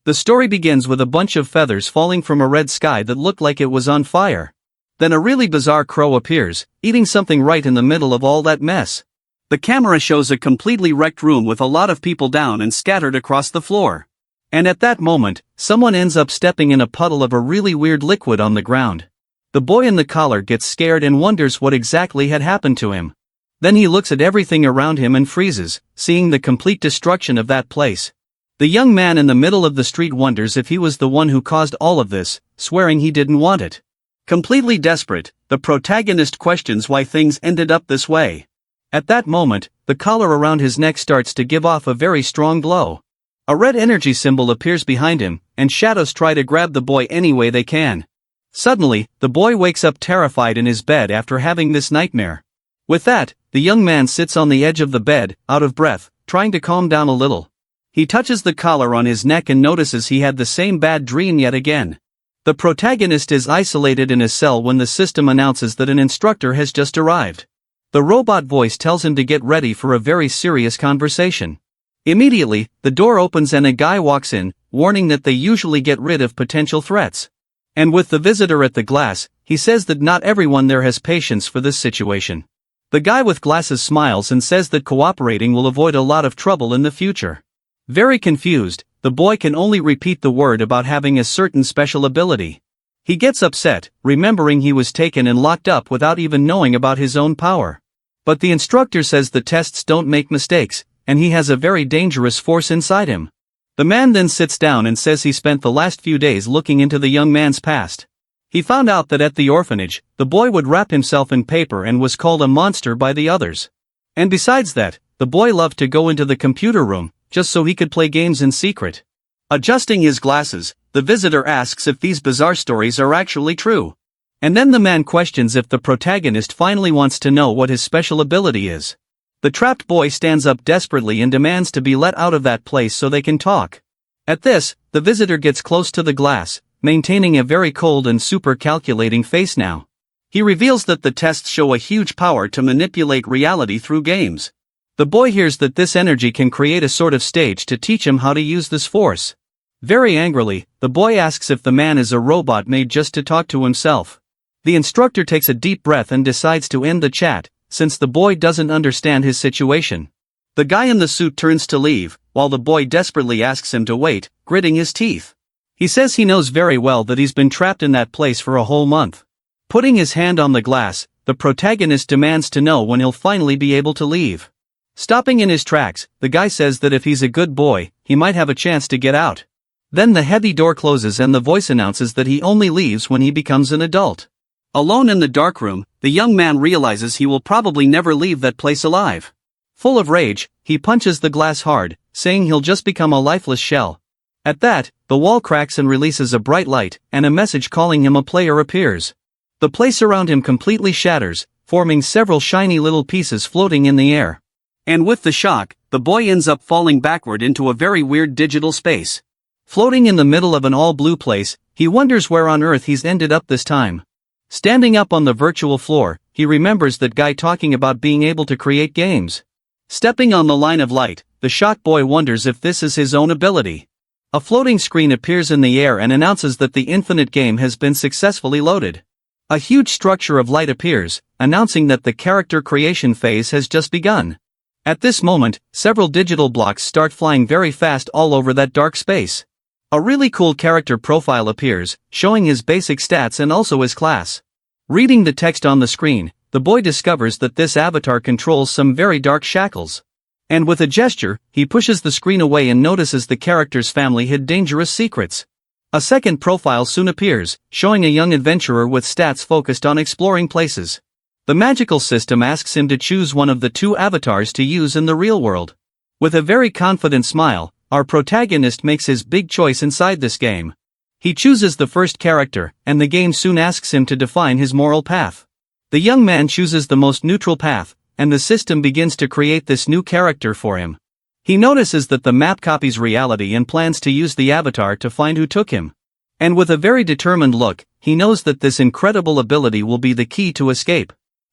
The story begins with a bunch of feathers falling from a red sky that looked like it was on fire. Then a really bizarre crow appears, eating something right in the middle of all that mess. The camera shows a completely wrecked room with a lot of people down and scattered across the floor. And at that moment, someone ends up stepping in a puddle of a really weird liquid on the ground. The boy in the collar gets scared and wonders what exactly had happened to him. Then he looks at everything around him and freezes, seeing the complete destruction of that place. The young man in the middle of the street wonders if he was the one who caused all of this, swearing he didn't want it. Completely desperate, the protagonist questions why things ended up this way. At that moment, the collar around his neck starts to give off a very strong glow. A red energy symbol appears behind him, and shadows try to grab the boy any way they can. Suddenly, the boy wakes up terrified in his bed after having this nightmare. With that, the young man sits on the edge of the bed, out of breath, trying to calm down a little. He touches the collar on his neck and notices he had the same bad dream yet again. The protagonist is isolated in his cell when the system announces that an instructor has just arrived. The robot voice tells him to get ready for a very serious conversation. Immediately, the door opens and a guy walks in, warning that they usually get rid of potential threats. And with the visitor at the glass, he says that not everyone there has patience for this situation. The guy with glasses smiles and says that cooperating will avoid a lot of trouble in the future. Very confused, the boy can only repeat the word about having a certain special ability. He gets upset, remembering he was taken and locked up without even knowing about his own power. But the instructor says the tests don't make mistakes, and he has a very dangerous force inside him. The man then sits down and says he spent the last few days looking into the young man's past. He found out that at the orphanage, the boy would wrap himself in paper and was called a monster by the others. And besides that, the boy loved to go into the computer room, just so he could play games in secret. Adjusting his glasses, the visitor asks if these bizarre stories are actually true. And then the man questions if the protagonist finally wants to know what his special ability is. The trapped boy stands up desperately and demands to be let out of that place so they can talk. At this, the visitor gets close to the glass, maintaining a very cold and super calculating face now. He reveals that the tests show a huge power to manipulate reality through games. The boy hears that this energy can create a sort of stage to teach him how to use this force. Very angrily, the boy asks if the man is a robot made just to talk to himself. The instructor takes a deep breath and decides to end the chat, since the boy doesn't understand his situation. The guy in the suit turns to leave, while the boy desperately asks him to wait, gritting his teeth. He says he knows very well that he's been trapped in that place for a whole month. Putting his hand on the glass, the protagonist demands to know when he'll finally be able to leave. Stopping in his tracks, the guy says that if he's a good boy, he might have a chance to get out. Then the heavy door closes and the voice announces that he only leaves when he becomes an adult. Alone in the dark room, the young man realizes he will probably never leave that place alive. Full of rage, he punches the glass hard, saying he'll just become a lifeless shell. At that, the wall cracks and releases a bright light, and a message calling him a player appears. The place around him completely shatters, forming several shiny little pieces floating in the air. And with the shock, the boy ends up falling backward into a very weird digital space. Floating in the middle of an all-blue place, he wonders where on earth he's ended up this time. Standing up on the virtual floor, he remembers that guy talking about being able to create games. Stepping on the line of light, the shocked boy wonders if this is his own ability. A floating screen appears in the air and announces that the infinite game has been successfully loaded. A huge structure of light appears, announcing that the character creation phase has just begun. At this moment, several digital blocks start flying very fast all over that dark space. A really cool character profile appears, showing his basic stats and also his class. Reading the text on the screen, the boy discovers that this avatar controls some very dark shackles. And with a gesture, he pushes the screen away and notices the character's family hid dangerous secrets. A second profile soon appears, showing a young adventurer with stats focused on exploring places. The magical system asks him to choose one of the two avatars to use in the real world. With a very confident smile, our protagonist makes his big choice inside this game. He chooses the first character, and the game soon asks him to define his moral path. The young man chooses the most neutral path, and the system begins to create this new character for him. He notices that the map copies reality and plans to use the avatar to find who took him. And with a very determined look, he knows that this incredible ability will be the key to escape.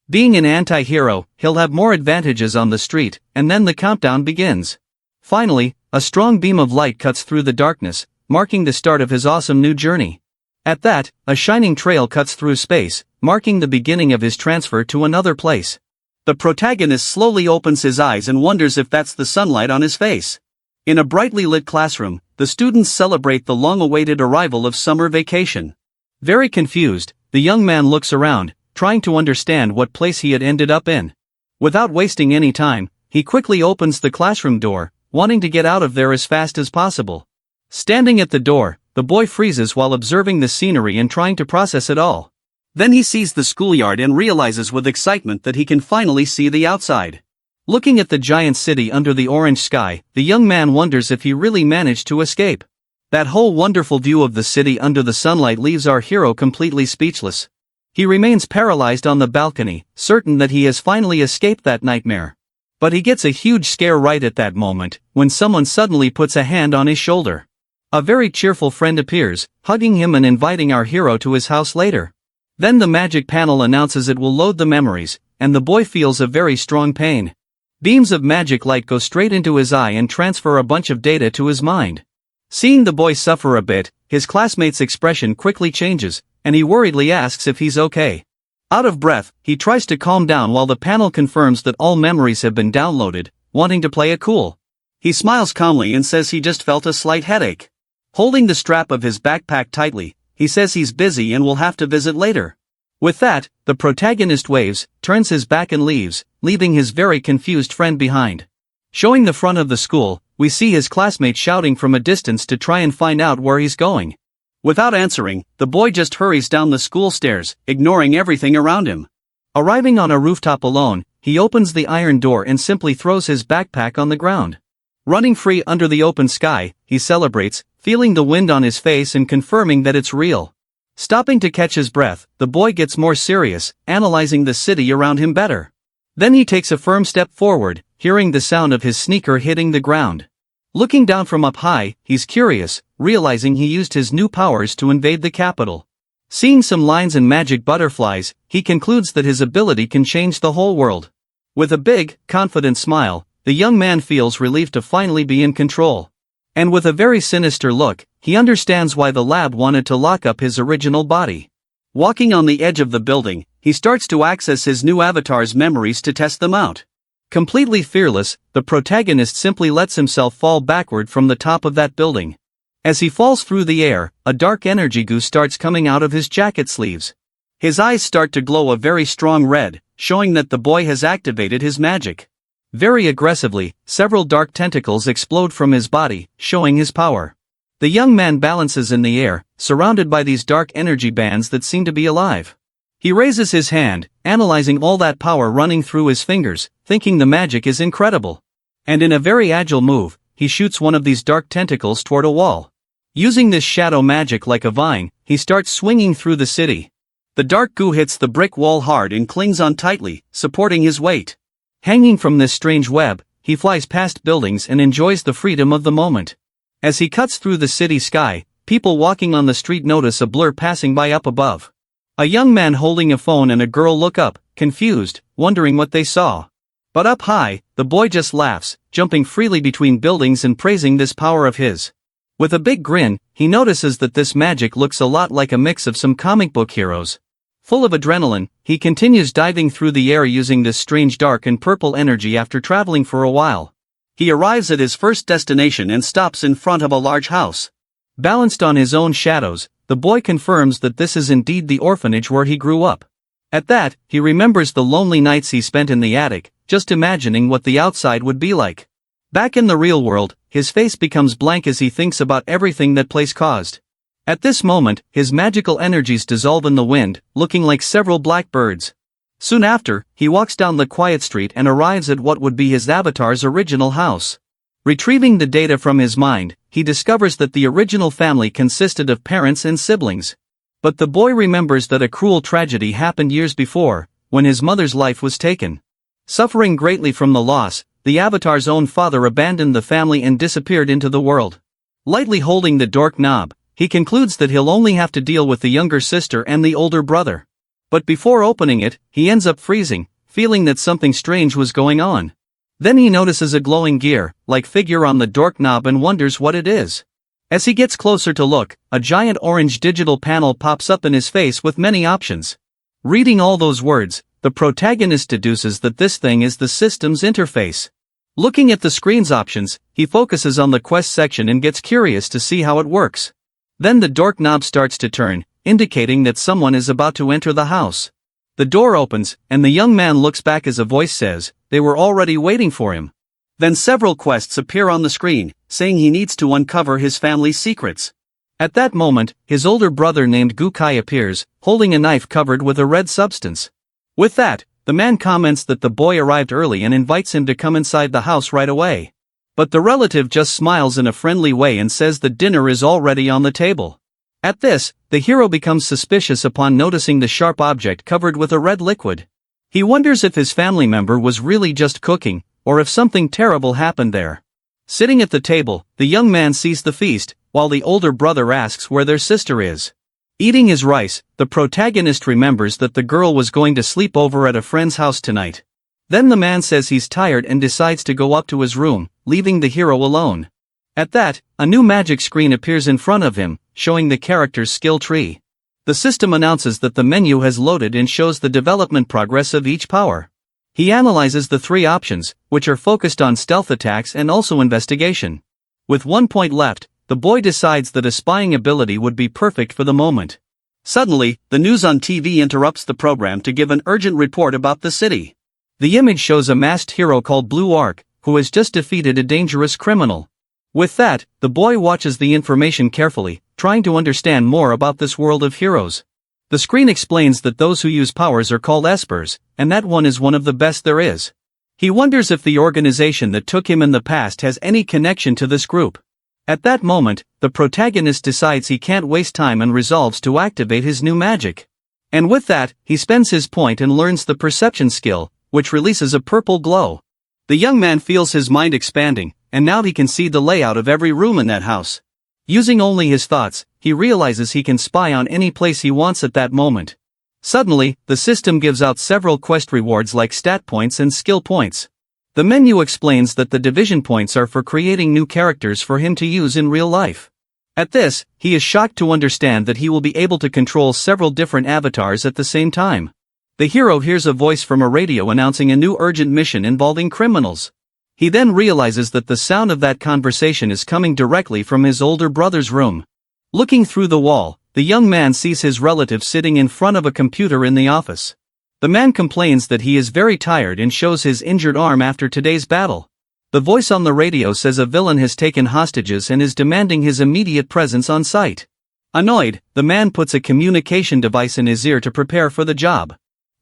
Being an anti-hero, he'll have more advantages on the street, and then the countdown begins. Finally, a strong beam of light cuts through the darkness, marking the start of his awesome new journey. At that, a shining trail cuts through space, marking the beginning of his transfer to another place. The protagonist slowly opens his eyes and wonders if that's the sunlight on his face. In a brightly lit classroom, the students celebrate the long-awaited arrival of summer vacation. Very confused, the young man looks around, trying to understand what place he had ended up in. Without wasting any time, he quickly opens the classroom door, wanting to get out of there as fast as possible. Standing at the door, the boy freezes while observing the scenery and trying to process it all. Then he sees the schoolyard and realizes with excitement that he can finally see the outside. Looking at the giant city under the orange sky, the young man wonders if he really managed to escape. That whole wonderful view of the city under the sunlight leaves our hero completely speechless. He remains paralyzed on the balcony, certain that he has finally escaped that nightmare. But he gets a huge scare right at that moment, when someone suddenly puts a hand on his shoulder. A very cheerful friend appears, hugging him and inviting our hero to his house later. Then the magic panel announces it will load the memories, and the boy feels a very strong pain. Beams of magic light go straight into his eye and transfer a bunch of data to his mind. Seeing the boy suffer a bit, his classmate's expression quickly changes, and he worriedly asks if he's okay. Out of breath, he tries to calm down while the panel confirms that all memories have been downloaded, wanting to play it cool. He smiles calmly and says he just felt a slight headache. Holding the strap of his backpack tightly, he says he's busy and will have to visit later. With that, the protagonist waves, turns his back and leaves, leaving his very confused friend behind. Showing the front of the school, we see his classmate shouting from a distance to try and find out where he's going. Without answering, the boy just hurries down the school stairs, ignoring everything around him. Arriving on a rooftop alone, he opens the iron door and simply throws his backpack on the ground. Running free under the open sky, he celebrates, feeling the wind on his face and confirming that it's real. Stopping to catch his breath, the boy gets more serious, analyzing the city around him better. Then he takes a firm step forward, hearing the sound of his sneaker hitting the ground. Looking down from up high, he's curious, realizing he used his new powers to invade the capital. Seeing some lines and magic butterflies, he concludes that his ability can change the whole world. With a big, confident smile, the young man feels relieved to finally be in control. And with a very sinister look, he understands why the lab wanted to lock up his original body. Walking on the edge of the building, he starts to access his new avatar's memories to test them out. Completely fearless, the protagonist simply lets himself fall backward from the top of that building. As he falls through the air, a dark energy goo starts coming out of his jacket sleeves. His eyes start to glow a very strong red, showing that the boy has activated his magic. Very aggressively, several dark tentacles explode from his body, showing his power. The young man balances in the air, surrounded by these dark energy bands that seem to be alive. He raises his hand, analyzing all that power running through his fingers, thinking the magic is incredible. And in a very agile move, he shoots one of these dark tentacles toward a wall. Using this shadow magic like a vine, he starts swinging through the city. The dark goo hits the brick wall hard and clings on tightly, supporting his weight. Hanging from this strange web, he flies past buildings and enjoys the freedom of the moment. As he cuts through the city sky, people walking on the street notice a blur passing by up above. A young man holding a phone and a girl look up, confused, wondering what they saw. But up high, the boy just laughs, jumping freely between buildings and praising this power of his. With a big grin, he notices that this magic looks a lot like a mix of some comic book heroes. Full of adrenaline, he continues diving through the air using this strange dark and purple energy after traveling for a while. He arrives at his first destination and stops in front of a large house. Balanced on his own shadows, the boy confirms that this is indeed the orphanage where he grew up. At that, he remembers the lonely nights he spent in the attic, just imagining what the outside would be like. Back in the real world, his face becomes blank as he thinks about everything that place caused. At this moment, his magical energies dissolve in the wind, looking like several black birds. Soon after, he walks down the quiet street and arrives at what would be his avatar's original house. Retrieving the data from his mind, he discovers that the original family consisted of parents and siblings. But the boy remembers that a cruel tragedy happened years before, when his mother's life was taken. Suffering greatly from the loss, the avatar's own father abandoned the family and disappeared into the world. Lightly holding the dork knob, he concludes that he'll only have to deal with the younger sister and the older brother. But before opening it, he ends up freezing, feeling that something strange was going on. Then he notices a glowing gear-like figure on the dork knob and wonders what it is. As he gets closer to look, a giant orange digital panel pops up in his face with many options. Reading all those words, the protagonist deduces that this thing is the system's interface. Looking at the screen's options, he focuses on the quest section and gets curious to see how it works. Then the door knob starts to turn, indicating that someone is about to enter the house. The door opens, and the young man looks back as a voice says, "They were already waiting for him." Then several quests appear on the screen, saying he needs to uncover his family's secrets. At that moment, his older brother named Gukai appears, holding a knife covered with a red substance. With that, the man comments that the boy arrived early and invites him to come inside the house right away. But the relative just smiles in a friendly way and says the dinner is already on the table. At this, the hero becomes suspicious upon noticing the sharp object covered with a red liquid. He wonders if his family member was really just cooking, or if something terrible happened there. Sitting at the table, the young man sees the feast, while the older brother asks where their sister is. Eating his rice, the protagonist remembers that the girl was going to sleep over at a friend's house tonight. Then the man says he's tired and decides to go up to his room, leaving the hero alone. At that, a new magic screen appears in front of him, showing the character's skill tree. The system announces that the menu has loaded and shows the development progress of each power. He analyzes the three options, which are focused on stealth attacks and also investigation. With 1 point left, the boy decides that a spying ability would be perfect for the moment. Suddenly, the news on TV interrupts the program to give an urgent report about the city. The image shows a masked hero called Blue Arc, who has just defeated a dangerous criminal. With that, the boy watches the information carefully, trying to understand more about this world of heroes. The screen explains that those who use powers are called espers, and that one is one of the best there is. He wonders if the organization that took him in the past has any connection to this group. At that moment, the protagonist decides he can't waste time and resolves to activate his new magic. And with that, he spends his point and learns the perception skill, which releases a purple glow. The young man feels his mind expanding, and now he can see the layout of every room in that house. Using only his thoughts, he realizes he can spy on any place he wants at that moment. Suddenly, the system gives out several quest rewards like stat points and skill points. The menu explains that the division points are for creating new characters for him to use in real life. At this, he is shocked to understand that he will be able to control several different avatars at the same time. The hero hears a voice from a radio announcing a new urgent mission involving criminals. He then realizes that the sound of that conversation is coming directly from his older brother's room. Looking through the wall, the young man sees his relative sitting in front of a computer in the office. The man complains that he is very tired and shows his injured arm after today's battle. The voice on the radio says a villain has taken hostages and is demanding his immediate presence on site. Annoyed, the man puts a communication device in his ear to prepare for the job.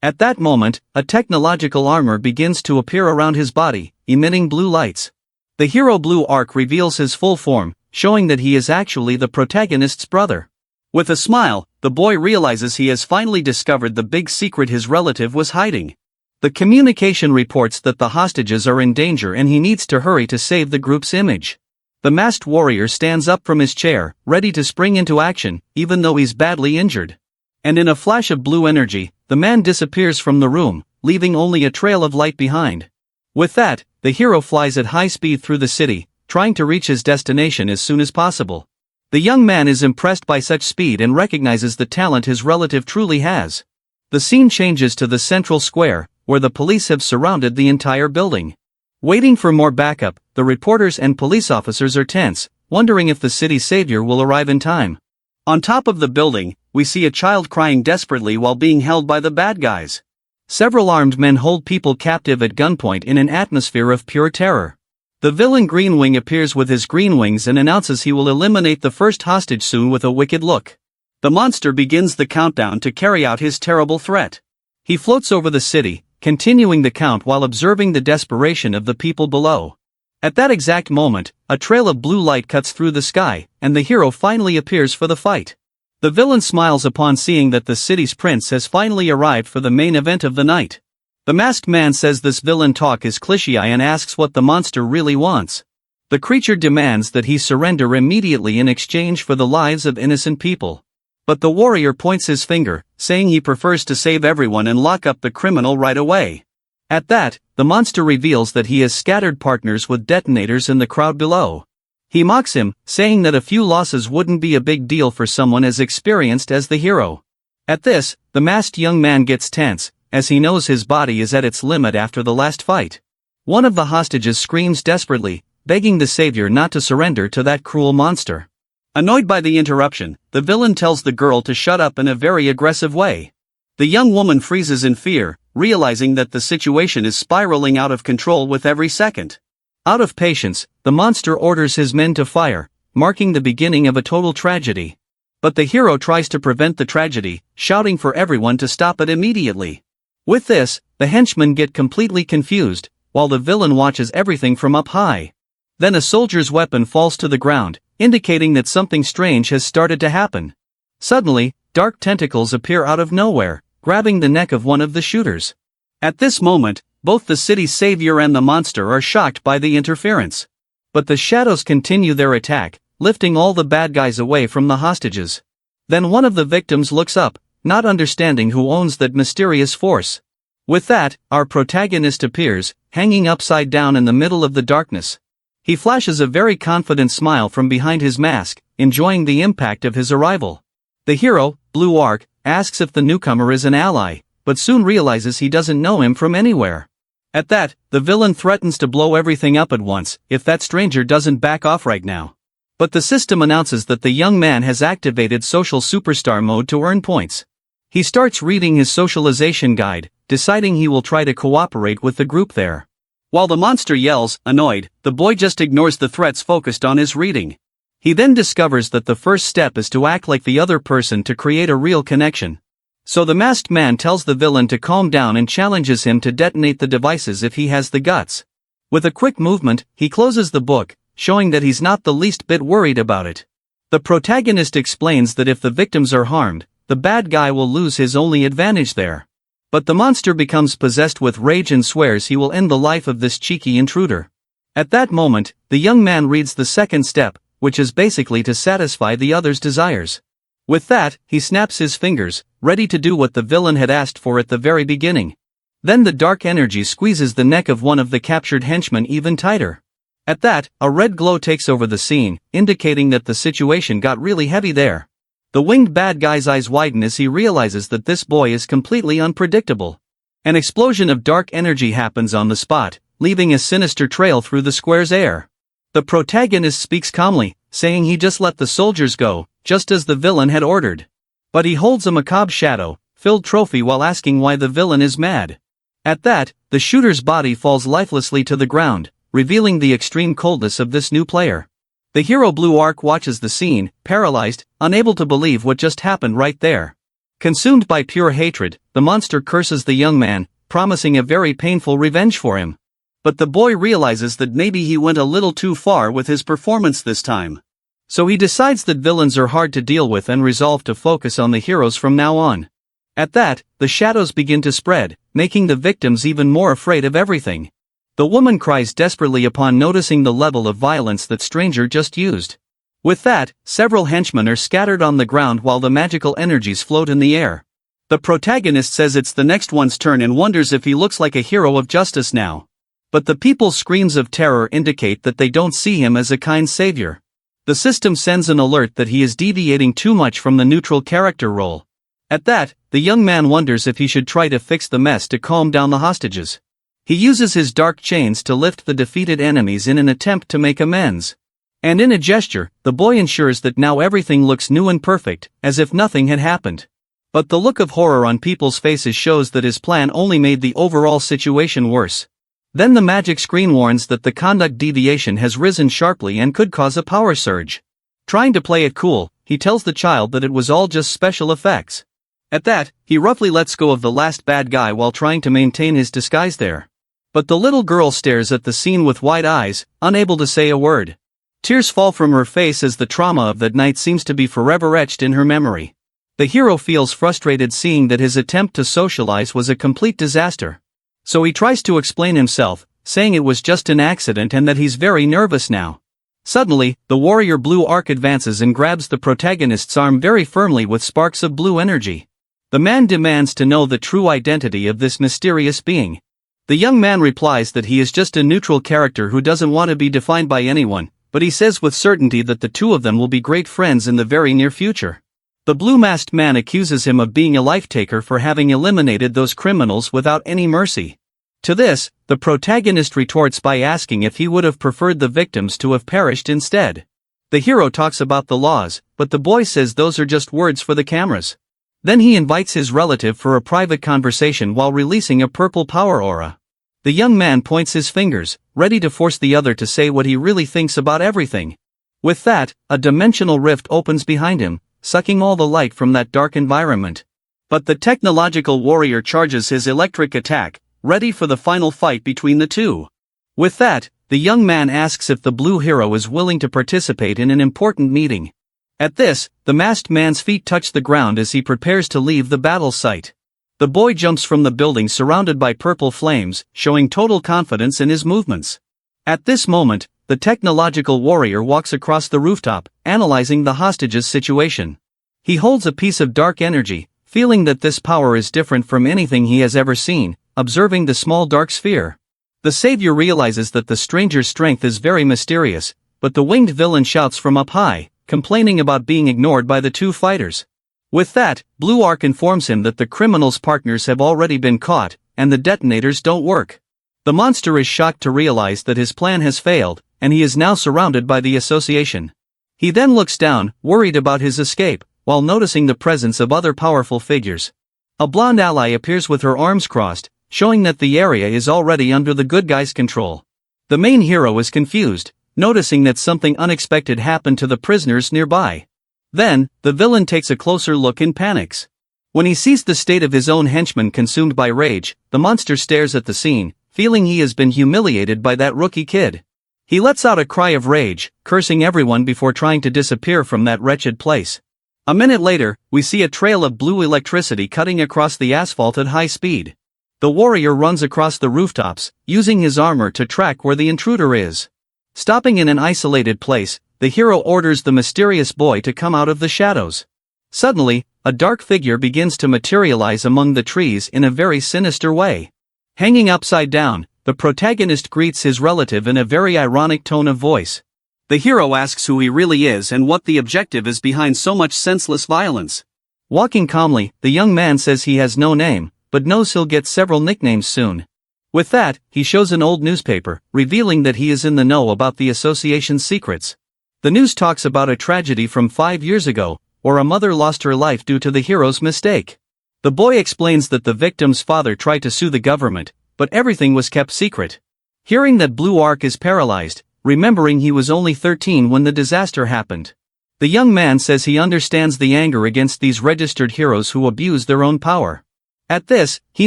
At that moment, a technological armor begins to appear around his body, emitting blue lights. The hero Blue Arc reveals his full form, showing that he is actually the protagonist's brother. With a smile, the boy realizes he has finally discovered the big secret his relative was hiding. The communication reports that the hostages are in danger and he needs to hurry to save the group's image. The masked warrior stands up from his chair, ready to spring into action, even though he's badly injured. And in a flash of blue energy, the man disappears from the room, leaving only a trail of light behind. With that, the hero flies at high speed through the city, trying to reach his destination as soon as possible. The young man is impressed by such speed and recognizes the talent his relative truly has. The scene changes to the central square, where the police have surrounded the entire building. Waiting for more backup, the reporters and police officers are tense, wondering if the city's savior will arrive in time. On top of the building, we see a child crying desperately while being held by the bad guys. Several armed men hold people captive at gunpoint in an atmosphere of pure terror. The villain Green Wing appears with his green wings and announces he will eliminate the first hostage soon with a wicked look. The monster begins the countdown to carry out his terrible threat. He floats over the city, continuing the count while observing the desperation of the people below. At that exact moment, a trail of blue light cuts through the sky, and the hero finally appears for the fight. The villain smiles upon seeing that the city's prince has finally arrived for the main event of the night. The masked man says this villain talk is cliché and asks what the monster really wants. The creature demands that he surrender immediately in exchange for the lives of innocent people. But the warrior points his finger, saying he prefers to save everyone and lock up the criminal right away. At that, the monster reveals that he has scattered partners with detonators in the crowd below. He mocks him, saying that a few losses wouldn't be a big deal for someone as experienced as the hero. At this, the masked young man gets tense, as he knows his body is at its limit after the last fight. One of the hostages screams desperately, begging the savior not to surrender to that cruel monster. Annoyed by the interruption, the villain tells the girl to shut up in a very aggressive way. The young woman freezes in fear, realizing that the situation is spiraling out of control with every second. Out of patience, the monster orders his men to fire, marking the beginning of a total tragedy. But the hero tries to prevent the tragedy, shouting for everyone to stop it immediately. With this, the henchmen get completely confused, while the villain watches everything from up high. Then a soldier's weapon falls to the ground, indicating that something strange has started to happen. Suddenly, dark tentacles appear out of nowhere, grabbing the neck of one of the shooters. At this moment, both the city's savior and the monster are shocked by the interference. But the shadows continue their attack, lifting all the bad guys away from the hostages. Then one of the victims looks up, not understanding who owns that mysterious force. With that, our protagonist appears, hanging upside down in the middle of the darkness. He flashes a very confident smile from behind his mask, enjoying the impact of his arrival. The hero, Blue Arc, asks if the newcomer is an ally, but soon realizes he doesn't know him from anywhere. At that, the villain threatens to blow everything up at once if that stranger doesn't back off right now. But the system announces that the young man has activated social superstar mode to earn points. He starts reading his socialization guide, deciding he will try to cooperate with the group there. While the monster yells, annoyed, the boy just ignores the threats focused on his reading. He then discovers that the first step is to act like the other person to create a real connection. So the masked man tells the villain to calm down and challenges him to detonate the devices if he has the guts. With a quick movement, he closes the book, showing that he's not the least bit worried about it. The protagonist explains that if the victims are harmed, the bad guy will lose his only advantage there. But the monster becomes possessed with rage and swears he will end the life of this cheeky intruder. At that moment, the young man reads the second step, which is basically to satisfy the other's desires. With that, he snaps his fingers, ready to do what the villain had asked for at the very beginning. Then the dark energy squeezes the neck of one of the captured henchmen even tighter. At that, a red glow takes over the scene, indicating that the situation got really heavy there. The winged bad guy's eyes widen as he realizes that this boy is completely unpredictable. An explosion of dark energy happens on the spot, leaving a sinister trail through the square's air. The protagonist speaks calmly, saying he just let the soldiers go, just as the villain had ordered. But he holds a macabre shadow-filled trophy while asking why the villain is mad. At that, the shooter's body falls lifelessly to the ground, revealing the extreme coldness of this new player. The hero Blue Arc watches the scene, paralyzed, unable to believe what just happened right there. Consumed by pure hatred, the monster curses the young man, promising a very painful revenge for him. But the boy realizes that maybe he went a little too far with his performance this time. So he decides that villains are hard to deal with and resolve to focus on the heroes from now on. At that, the shadows begin to spread, making the victims even more afraid of everything. The woman cries desperately upon noticing the level of violence that stranger just used. With that, several henchmen are scattered on the ground while the magical energies float in the air. The protagonist says it's the next one's turn and wonders if he looks like a hero of justice now. But the people's screams of terror indicate that they don't see him as a kind savior. The system sends an alert that he is deviating too much from the neutral character role. At that, the young man wonders if he should try to fix the mess to calm down the hostages. He uses his dark chains to lift the defeated enemies in an attempt to make amends. And in a gesture, the boy ensures that now everything looks new and perfect, as if nothing had happened. But the look of horror on people's faces shows that his plan only made the overall situation worse. Then the magic screen warns that the conduct deviation has risen sharply and could cause a power surge. Trying to play it cool, he tells the child that it was all just special effects. At that, he roughly lets go of the last bad guy while trying to maintain his disguise there. But the little girl stares at the scene with wide eyes, unable to say a word. Tears fall from her face as the trauma of that night seems to be forever etched in her memory. The hero feels frustrated seeing that his attempt to socialize was a complete disaster. So he tries to explain himself, saying it was just an accident and that he's very nervous now. Suddenly, the warrior Blue Arc advances and grabs the protagonist's arm very firmly with sparks of blue energy. The man demands to know the true identity of this mysterious being. The young man replies that he is just a neutral character who doesn't want to be defined by anyone, but he says with certainty that the two of them will be great friends in the very near future. The blue-masked man accuses him of being a life-taker for having eliminated those criminals without any mercy. To this, the protagonist retorts by asking if he would have preferred the victims to have perished instead. The hero talks about the laws, but the boy says those are just words for the cameras. Then he invites his relative for a private conversation while releasing a purple power aura. The young man points his fingers, ready to force the other to say what he really thinks about everything. With that, a dimensional rift opens behind him, sucking all the light from that dark environment. But the technological warrior charges his electric attack, ready for the final fight between the two. With that, the young man asks if the blue hero is willing to participate in an important meeting. At this, the masked man's feet touch the ground as he prepares to leave the battle site. The boy jumps from the building surrounded by purple flames, showing total confidence in his movements. At this moment, the technological warrior walks across the rooftop, analyzing the hostage's situation. He holds a piece of dark energy, feeling that this power is different from anything he has ever seen, observing the small dark sphere. The savior realizes that the stranger's strength is very mysterious, but the winged villain shouts from up high, complaining about being ignored by the two fighters. With that, Blue Ark informs him that the criminal's partners have already been caught, and the detonators don't work. The monster is shocked to realize that his plan has failed, and he is now surrounded by the association. He then looks down, worried about his escape, while noticing the presence of other powerful figures. A blonde ally appears with her arms crossed, showing that the area is already under the good guys' control. The main hero is confused, noticing that something unexpected happened to the prisoners nearby. Then, the villain takes a closer look and panics. When he sees the state of his own henchman consumed by rage, the monster stares at the scene, feeling he has been humiliated by that rookie kid. He lets out a cry of rage, cursing everyone before trying to disappear from that wretched place. A minute later, we see a trail of blue electricity cutting across the asphalt at high speed. The warrior runs across the rooftops, using his armor to track where the intruder is. Stopping in an isolated place, the hero orders the mysterious boy to come out of the shadows. Suddenly, a dark figure begins to materialize among the trees in a very sinister way. Hanging upside down, the protagonist greets his relative in a very ironic tone of voice. The hero asks who he really is and what the objective is behind so much senseless violence. Walking calmly, the young man says he has no name, but knows he'll get several nicknames soon. With that, he shows an old newspaper, revealing that he is in the know about the association's secrets. The news talks about a tragedy from 5 years ago, where a mother lost her life due to the hero's mistake. The boy explains that the victim's father tried to sue the government, but everything was kept secret. Hearing that Blue Ark is paralyzed, remembering he was only 13 when the disaster happened. The young man says he understands the anger against these registered heroes who abuse their own power. At this, he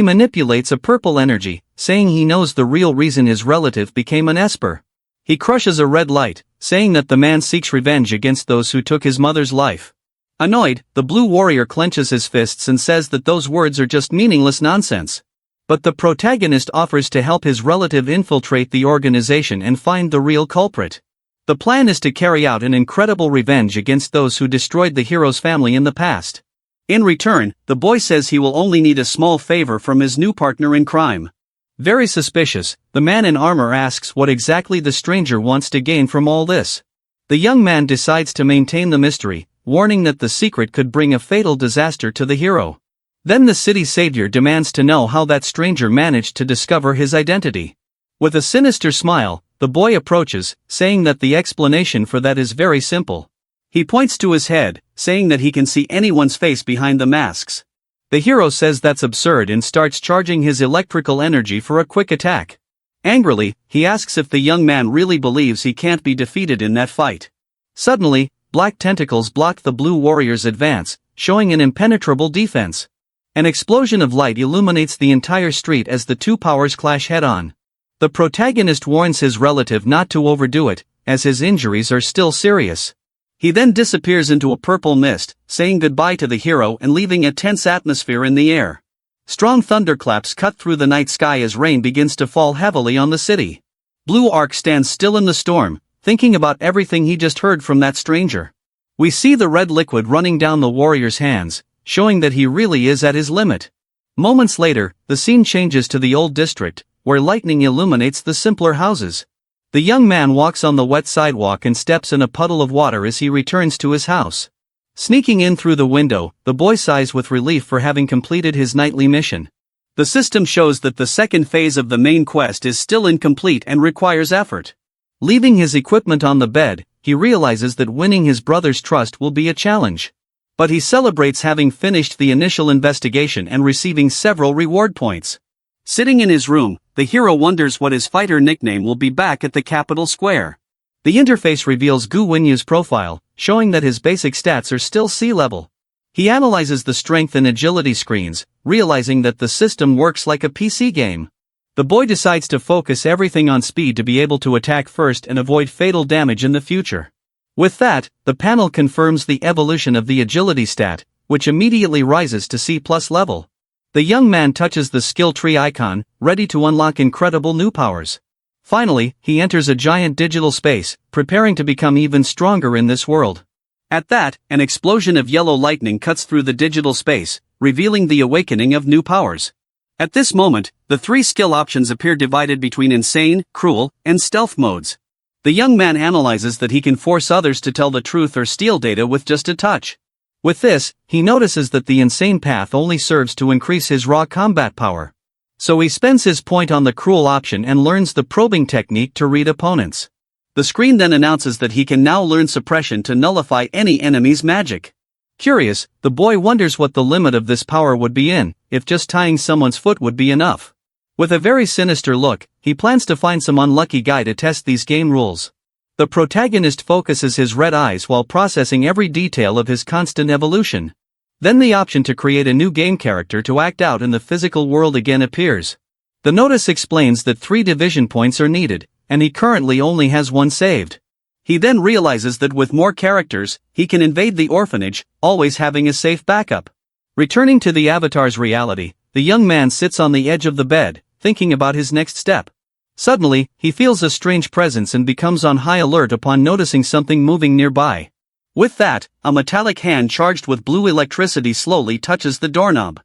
manipulates a purple energy, saying he knows the real reason his relative became an esper. He crushes a red light, saying that the man seeks revenge against those who took his mother's life. Annoyed, the blue warrior clenches his fists and says that those words are just meaningless nonsense. But the protagonist offers to help his relative infiltrate the organization and find the real culprit. The plan is to carry out an incredible revenge against those who destroyed the hero's family in the past. In return, the boy says he will only need a small favor from his new partner in crime. Very suspicious, the man in armor asks what exactly the stranger wants to gain from all this. The young man decides to maintain the mystery, warning that the secret could bring a fatal disaster to the hero. Then the city savior demands to know how that stranger managed to discover his identity. With a sinister smile, the boy approaches, saying that the explanation for that is very simple. He points to his head, saying that he can see anyone's face behind the masks. The hero says that's absurd and starts charging his electrical energy for a quick attack. Angrily, he asks if the young man really believes he can't be defeated in that fight. Suddenly, black tentacles block the blue warrior's advance, showing an impenetrable defense. An explosion of light illuminates the entire street as the two powers clash head-on. The protagonist warns his relative not to overdo it, as his injuries are still serious. He then disappears into a purple mist, saying goodbye to the hero and leaving a tense atmosphere in the air. Strong thunderclaps cut through the night sky as rain begins to fall heavily on the city. Blue Ark stands still in the storm, thinking about everything he just heard from that stranger. We see the red liquid running down the warrior's hands, showing that he really is at his limit. Moments later, the scene changes to the old district, where lightning illuminates the simpler houses. The young man walks on the wet sidewalk and steps in a puddle of water as he returns to his house. Sneaking in through the window, the boy sighs with relief for having completed his nightly mission. The system shows that the second phase of the main quest is still incomplete and requires effort. Leaving his equipment on the bed, he realizes that winning his brother's trust will be a challenge. But he celebrates having finished the initial investigation and receiving several reward points. Sitting in his room, the hero wonders what his fighter nickname will be back at the capital square. The interface reveals Gu Wenyu's profile, showing that his basic stats are still sea level. He analyzes the strength and agility screens, realizing that the system works like a PC game. The boy decides to focus everything on speed to be able to attack first and avoid fatal damage in the future. With that, the panel confirms the evolution of the agility stat, which immediately rises to C+ level. The young man touches the skill tree icon, ready to unlock incredible new powers. Finally, he enters a giant digital space, preparing to become even stronger in this world. At that, an explosion of yellow lightning cuts through the digital space, revealing the awakening of new powers. At this moment, the three skill options appear divided between insane, cruel, and stealth modes. The young man analyzes that he can force others to tell the truth or steal data with just a touch. With this, he notices that the insane path only serves to increase his raw combat power. So he spends his point on the cruel option and learns the probing technique to read opponents. The screen then announces that he can now learn suppression to nullify any enemy's magic. Curious, the boy wonders what the limit of this power would be if just tying someone's foot would be enough. With a very sinister look, he plans to find some unlucky guy to test these game rules. The protagonist focuses his red eyes while processing every detail of his constant evolution. Then the option to create a new game character to act out in the physical world again appears. The notice explains that 3 division points are needed, and he currently only has 1 saved. He then realizes that with more characters, he can invade the orphanage, always having a safe backup. Returning to the avatar's reality, the young man sits on the edge of the bed, thinking about his next step. Suddenly, he feels a strange presence and becomes on high alert upon noticing something moving nearby. With that, a metallic hand charged with blue electricity slowly touches the doorknob.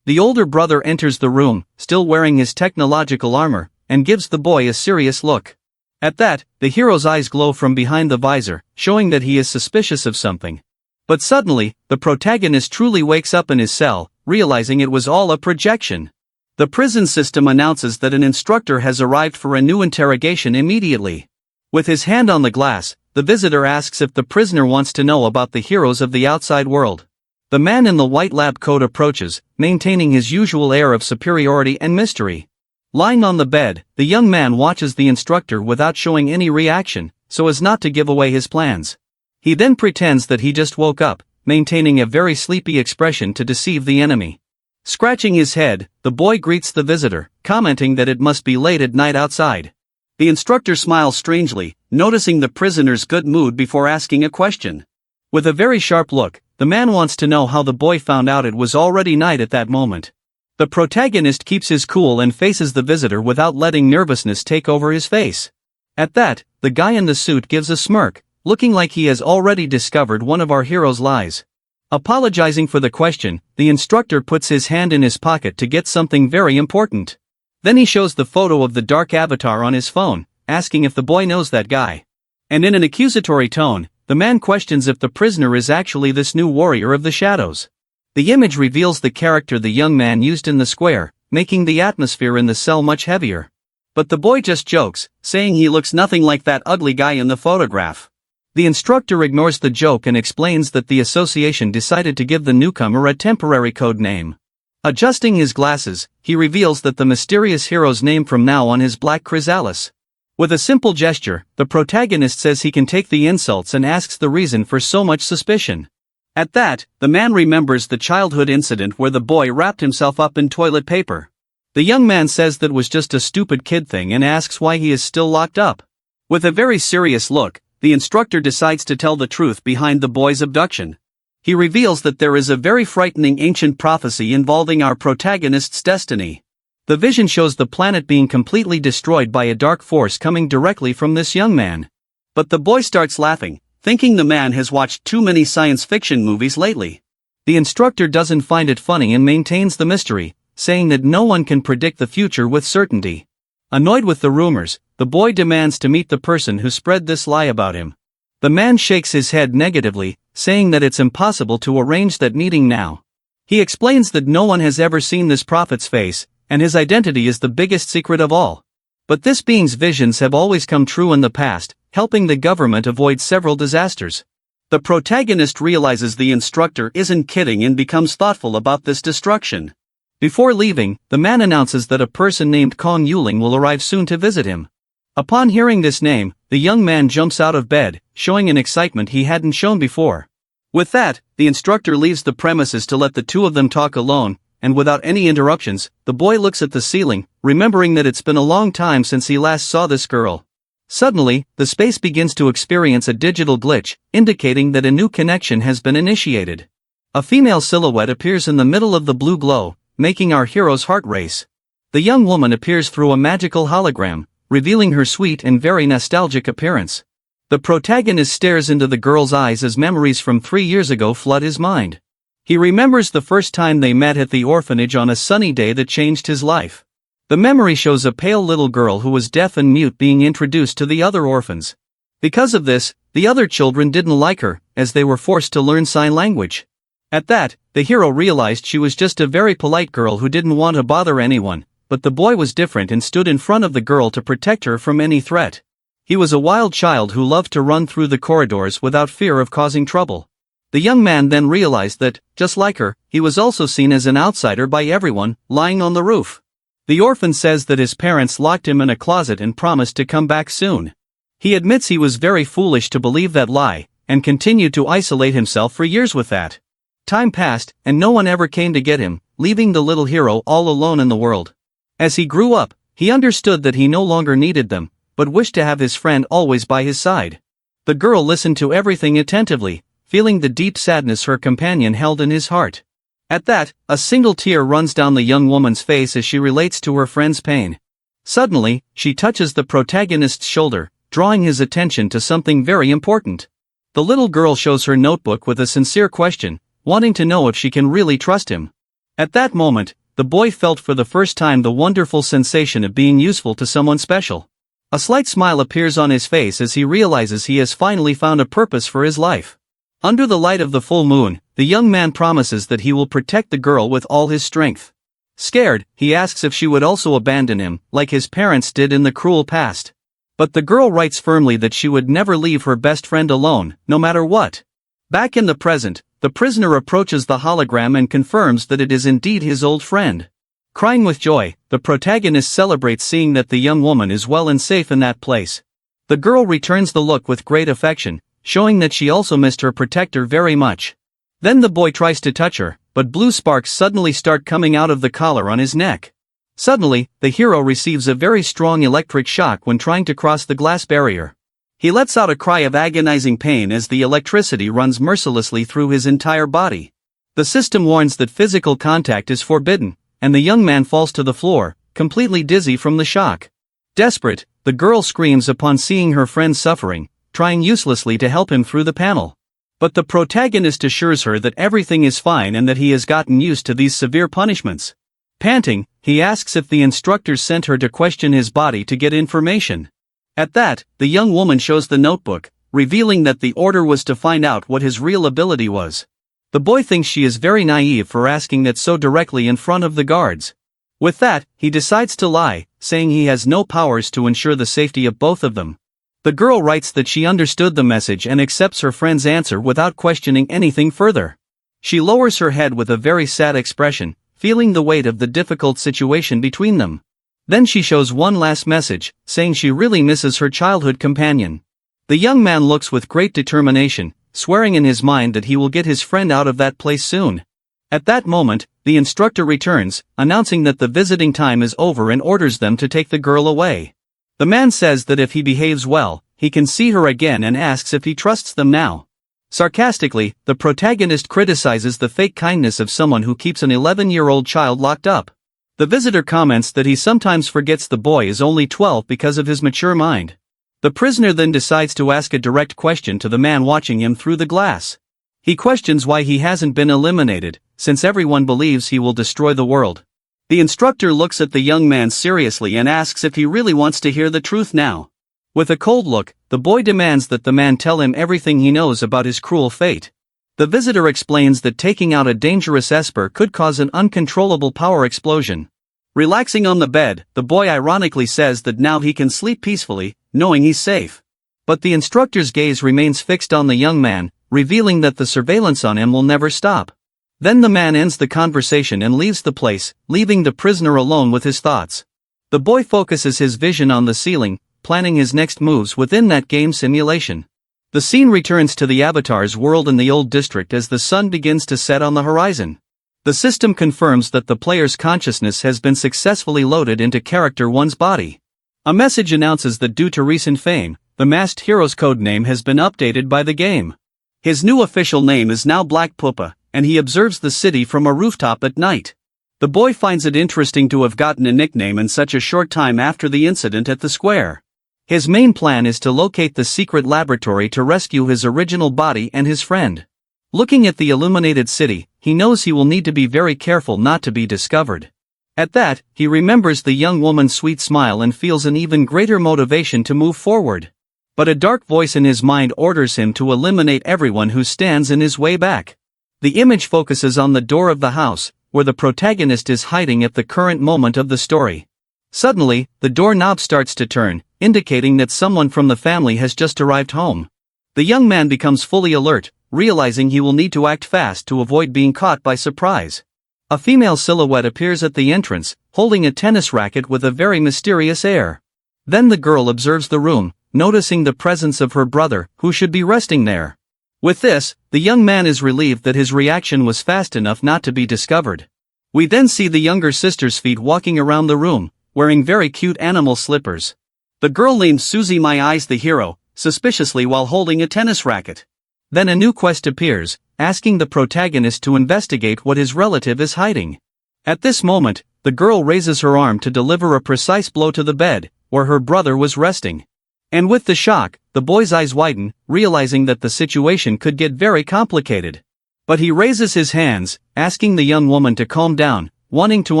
The older brother enters the room, still wearing his technological armor, and gives the boy a serious look. At that, the hero's eyes glow from behind the visor, showing that he is suspicious of something. But suddenly, the protagonist truly wakes up in his cell, realizing it was all a projection. The prison system announces that an instructor has arrived for a new interrogation immediately. With his hand on the glass, the visitor asks if the prisoner wants to know about the heroes of the outside world. The man in the white lab coat approaches, maintaining his usual air of superiority and mystery. Lying on the bed, the young man watches the instructor without showing any reaction, so as not to give away his plans. He then pretends that he just woke up, maintaining a very sleepy expression to deceive the enemy. Scratching his head, the boy greets the visitor, commenting that it must be late at night outside. The instructor smiles strangely, noticing the prisoner's good mood before asking a question. With a very sharp look, the man wants to know how the boy found out it was already night at that moment. The protagonist keeps his cool and faces the visitor without letting nervousness take over his face. At that, the guy in the suit gives a smirk, looking like he has already discovered one of our hero's lies. Apologizing for the question, the instructor puts his hand in his pocket to get something very important. Then he shows the photo of the dark avatar on his phone, asking if the boy knows that guy. And in an accusatory tone, the man questions if the prisoner is actually this new warrior of the shadows. The image reveals the character the young man used in the square, making the atmosphere in the cell much heavier. But the boy just jokes, saying he looks nothing like that ugly guy in the photograph. The instructor ignores the joke and explains that the association decided to give the newcomer a temporary code name. Adjusting his glasses, he reveals that the mysterious hero's name from now on is Black Chrysalis. With a simple gesture, the protagonist says he can take the insults and asks the reason for so much suspicion. At that, the man remembers the childhood incident where the boy wrapped himself up in toilet paper. The young man says that was just a stupid kid thing and asks why he is still locked up. With a very serious look, the instructor decides to tell the truth behind the boy's abduction. He reveals that there is a very frightening ancient prophecy involving our protagonist's destiny. The vision shows the planet being completely destroyed by a dark force coming directly from this young man. But the boy starts laughing, thinking the man has watched too many science fiction movies lately. The instructor doesn't find it funny and maintains the mystery, saying that no one can predict the future with certainty. Annoyed with the rumors, the boy demands to meet the person who spread this lie about him. The man shakes his head negatively, saying that it's impossible to arrange that meeting now. He explains that no one has ever seen this prophet's face, and his identity is the biggest secret of all. But this being's visions have always come true in the past, helping the government avoid several disasters. The protagonist realizes the instructor isn't kidding and becomes thoughtful about this destruction. Before leaving, the man announces that a person named Kong Yuling will arrive soon to visit him. Upon hearing this name, the young man jumps out of bed, showing an excitement he hadn't shown before. With that, the instructor leaves the premises to let the two of them talk alone, and without any interruptions, the boy looks at the ceiling, remembering that it's been a long time since he last saw this girl. Suddenly, the space begins to experience a digital glitch, indicating that a new connection has been initiated. A female silhouette appears in the middle of the blue glow, making our hero's heart race. The young woman appears through a magical hologram, revealing her sweet and very nostalgic appearance. The protagonist stares into the girl's eyes as memories from 3 years ago flood his mind. He remembers the first time they met at the orphanage on a sunny day that changed his life. The memory shows a pale little girl who was deaf and mute being introduced to the other orphans. Because of this, the other children didn't like her, as they were forced to learn sign language. At that, the hero realized she was just a very polite girl who didn't want to bother anyone, but the boy was different and stood in front of the girl to protect her from any threat. He was a wild child who loved to run through the corridors without fear of causing trouble. The young man then realized that, just like her, he was also seen as an outsider by everyone, lying on the roof. The orphan says that his parents locked him in a closet and promised to come back soon. He admits he was very foolish to believe that lie, and continued to isolate himself for years with that. Time passed, and no one ever came to get him, leaving the little hero all alone in the world. As he grew up, he understood that he no longer needed them, but wished to have his friend always by his side. The girl listened to everything attentively, feeling the deep sadness her companion held in his heart. At that, a single tear runs down the young woman's face as she relates to her friend's pain. Suddenly, she touches the protagonist's shoulder, drawing his attention to something very important. The little girl shows her notebook with a sincere question, wanting to know if she can really trust him. At that moment, the boy felt for the first time the wonderful sensation of being useful to someone special. A slight smile appears on his face as he realizes he has finally found a purpose for his life. Under the light of the full moon, the young man promises that he will protect the girl with all his strength. Scared, he asks if she would also abandon him, like his parents did in the cruel past. But the girl writes firmly that she would never leave her best friend alone, no matter what. Back in the present, the prisoner approaches the hologram and confirms that it is indeed his old friend. Crying with joy, the protagonist celebrates seeing that the young woman is well and safe in that place. The girl returns the look with great affection, showing that she also missed her protector very much. Then the boy tries to touch her, but blue sparks suddenly start coming out of the collar on his neck. Suddenly, the hero receives a very strong electric shock when trying to cross the glass barrier. He lets out a cry of agonizing pain as the electricity runs mercilessly through his entire body. The system warns that physical contact is forbidden, and the young man falls to the floor, completely dizzy from the shock. Desperate, the girl screams upon seeing her friend suffering, trying uselessly to help him through the panel. But the protagonist assures her that everything is fine and that he has gotten used to these severe punishments. Panting, he asks if the instructors sent her to question his body to get information. At that, the young woman shows the notebook, revealing that the order was to find out what his real ability was. The boy thinks she is very naive for asking that so directly in front of the guards. With that, he decides to lie, saying he has no powers to ensure the safety of both of them. The girl writes that she understood the message and accepts her friend's answer without questioning anything further. She lowers her head with a very sad expression, feeling the weight of the difficult situation between them. Then she shows one last message, saying she really misses her childhood companion. The young man looks with great determination, swearing in his mind that he will get his friend out of that place soon. At that moment, the instructor returns, announcing that the visiting time is over and orders them to take the girl away. The man says that if he behaves well, he can see her again and asks if he trusts them now. Sarcastically, the protagonist criticizes the fake kindness of someone who keeps an 11-year-old child locked up. The visitor comments that he sometimes forgets the boy is only 12 because of his mature mind. The prisoner then decides to ask a direct question to the man watching him through the glass. He questions why he hasn't been eliminated, since everyone believes he will destroy the world. The instructor looks at the young man seriously and asks if he really wants to hear the truth now. With a cold look, the boy demands that the man tell him everything he knows about his cruel fate. The visitor explains that taking out a dangerous esper could cause an uncontrollable power explosion. Relaxing on the bed, the boy ironically says that now he can sleep peacefully, knowing he's safe. But the instructor's gaze remains fixed on the young man, revealing that the surveillance on him will never stop. Then the man ends the conversation and leaves the place, leaving the prisoner alone with his thoughts. The boy focuses his vision on the ceiling, planning his next moves within that game simulation. The scene returns to the avatar's world in the old district as the sun begins to set on the horizon. The system confirms that the player's consciousness has been successfully loaded into Character 1's body. A message announces that due to recent fame, the masked hero's codename has been updated by the game. His new official name is now Black Pupa, and he observes the city from a rooftop at night. The boy finds it interesting to have gotten a nickname in such a short time after the incident at the square. His main plan is to locate the secret laboratory to rescue his original body and his friend. Looking at the illuminated city, he knows he will need to be very careful not to be discovered. At that, he remembers the young woman's sweet smile and feels an even greater motivation to move forward. But a dark voice in his mind orders him to eliminate everyone who stands in his way back. The image focuses on the door of the house, where the protagonist is hiding at the current moment of the story. Suddenly, the doorknob starts to turn, indicating that someone from the family has just arrived home. The young man becomes fully alert, realizing he will need to act fast to avoid being caught by surprise. A female silhouette appears at the entrance, holding a tennis racket with a very mysterious air. Then the girl observes the room, noticing the presence of her brother, who should be resting there. With this, the young man is relieved that his reaction was fast enough not to be discovered. We then see the younger sister's feet walking around the room, wearing very cute animal slippers. The girl named Susie My Eyes the hero, suspiciously while holding a tennis racket. Then a new quest appears, asking the protagonist to investigate what his relative is hiding. At this moment, the girl raises her arm to deliver a precise blow to the bed, where her brother was resting. And with the shock, the boy's eyes widen, realizing that the situation could get very complicated. But he raises his hands, asking the young woman to calm down, wanting to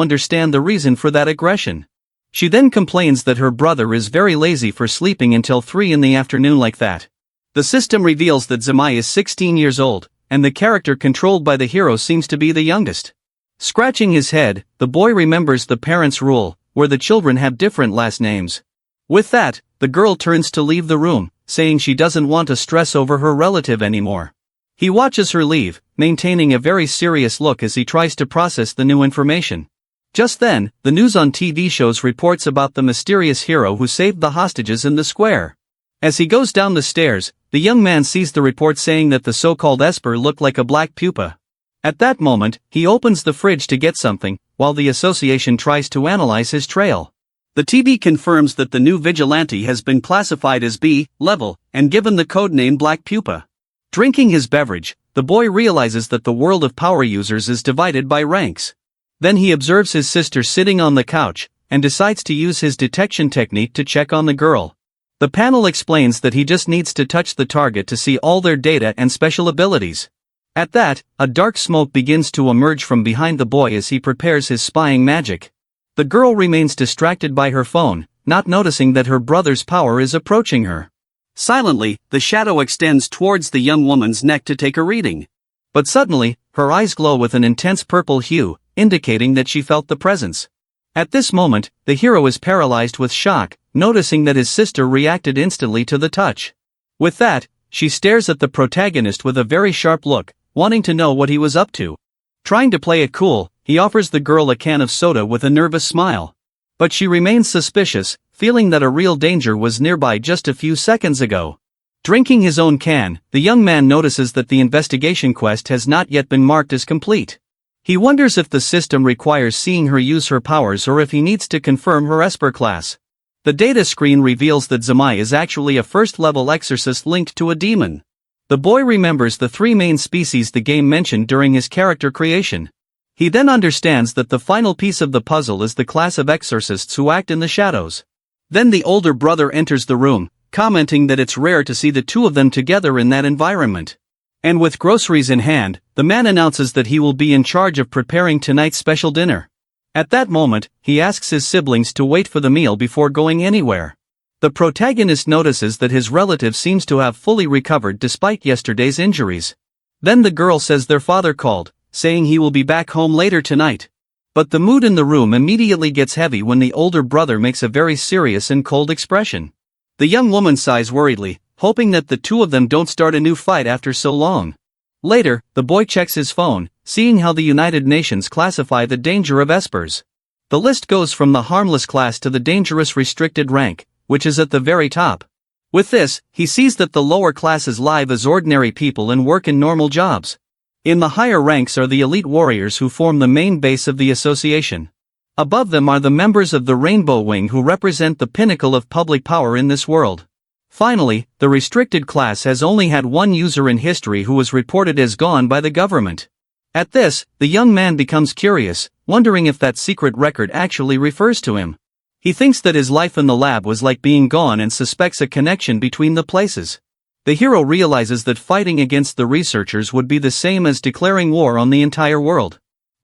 understand the reason for that aggression. She then complains that her brother is very lazy for sleeping until 3 in the afternoon like that. The system reveals that Zamai is 16 years old, and the character controlled by the hero seems to be the youngest. Scratching his head, the boy remembers the parents' rule, where the children have different last names. With that, the girl turns to leave the room, saying she doesn't want to stress over her relative anymore. He watches her leave, maintaining a very serious look as he tries to process the new information. Just then, the news on TV shows reports about the mysterious hero who saved the hostages in the square. As he goes down the stairs, the young man sees the report saying that the so-called Esper looked like a black pupa. At that moment, he opens the fridge to get something, while the association tries to analyze his trail. The TV confirms that the new vigilante has been classified as B level, and given the codename Black Pupa. Drinking his beverage, the boy realizes that the world of power users is divided by ranks. Then he observes his sister sitting on the couch, and decides to use his detection technique to check on the girl. The panel explains that he just needs to touch the target to see all their data and special abilities. At that, a dark smoke begins to emerge from behind the boy as he prepares his spying magic. The girl remains distracted by her phone, not noticing that her brother's power is approaching her. Silently, the shadow extends towards the young woman's neck to take a reading. But suddenly, her eyes glow with an intense purple hue, indicating that she felt the presence. At this moment, the hero is paralyzed with shock, noticing that his sister reacted instantly to the touch. With that, she stares at the protagonist with a very sharp look, wanting to know what he was up to. Trying to play it cool, he offers the girl a can of soda with a nervous smile. But she remains suspicious, feeling that a real danger was nearby just a few seconds ago. Drinking his own can, the young man notices that the investigation quest has not yet been marked as complete. He wonders if the system requires seeing her use her powers or if he needs to confirm her Esper class. The data screen reveals that Zamai is actually a first-level exorcist linked to a demon. The boy remembers the 3 main species the game mentioned during his character creation. He then understands that the final piece of the puzzle is the class of exorcists who act in the shadows. Then the older brother enters the room, commenting that it's rare to see the two of them together in that environment. And with groceries in hand, the man announces that he will be in charge of preparing tonight's special dinner. At that moment, he asks his siblings to wait for the meal before going anywhere. The protagonist notices that his relative seems to have fully recovered despite yesterday's injuries. Then the girl says their father called, saying he will be back home later tonight. But the mood in the room immediately gets heavy when the older brother makes a very serious and cold expression. The young woman sighs worriedly, hoping that the two of them don't start a new fight after so long. Later, the boy checks his phone, seeing how the United Nations classify the danger of espers. The list goes from the harmless class to the dangerous restricted rank, which is at the very top. With this, he sees that the lower classes live as ordinary people and work in normal jobs. In the higher ranks are the elite warriors who form the main base of the association. Above them are the members of the Rainbow Wing who represent the pinnacle of public power in this world. Finally, the restricted class has only had one user in history who was reported as gone by the government. At this, the young man becomes curious, wondering if that secret record actually refers to him. He thinks that his life in the lab was like being gone and suspects a connection between the places. The hero realizes that fighting against the researchers would be the same as declaring war on the entire world.